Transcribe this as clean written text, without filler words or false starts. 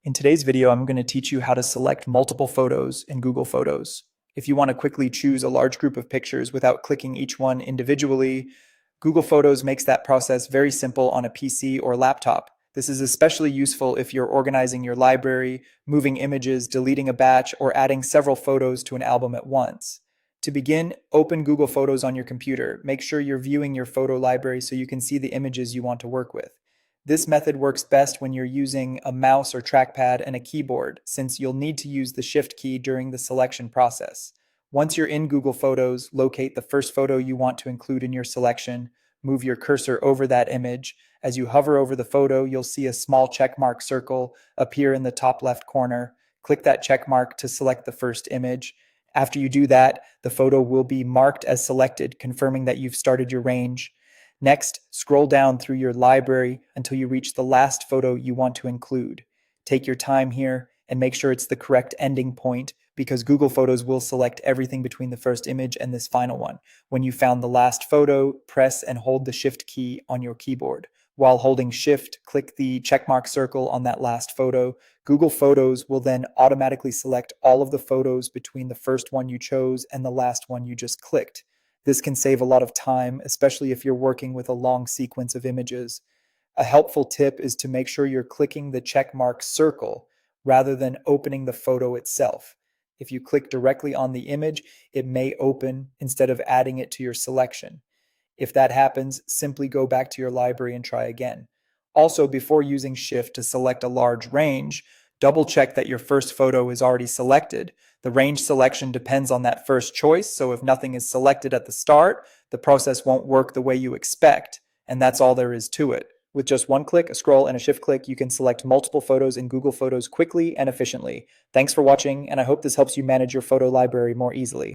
In today's video, I'm going to teach you how to select multiple photos in Google Photos. If you want to quickly choose a large group of pictures without clicking each one individually, Google Photos makes that process very simple on a PC or laptop. This is especially useful if you're organizing your library, moving images, deleting a batch, or adding several photos to an album at once. To begin, open Google Photos on your computer. Make sure you're viewing your photo library so you can see the images you want to work with. This method works best when you're using a mouse or trackpad and a keyboard, since you'll need to use the Shift key during the selection process. Once you're in Google Photos, locate the first photo you want to include in your selection, move your cursor over that image. As you hover over the photo, you'll see a small checkmark circle appear in the top left corner. Click that checkmark to select the first image. After you do that, the photo will be marked as selected, confirming that you've started your range. Next, scroll down through your library until you reach the last photo you want to include. Take your time here and make sure it's the correct ending point, because Google Photos will select everything between the first image and this final one. When you found the last photo, press and hold the Shift key on your keyboard. While holding Shift, click the checkmark circle on that last photo. Google Photos will then automatically select all of the photos between the first one you chose and the last one you just clicked. This can save a lot of time, especially if you're working with a long sequence of images. A helpful tip is to make sure you're clicking the checkmark circle rather than opening the photo itself. If you click directly on the image, it may open instead of adding it to your selection. If that happens, simply go back to your library and try again. Also, before using Shift to select a large range, double check that your first photo is already selected. The range selection depends on that first choice, so if nothing is selected at the start, the process won't work the way you expect, and that's all there is to it. With just one click, a scroll, and a shift click, you can select multiple photos in Google Photos quickly and efficiently. Thanks for watching, and I hope this helps you manage your photo library more easily.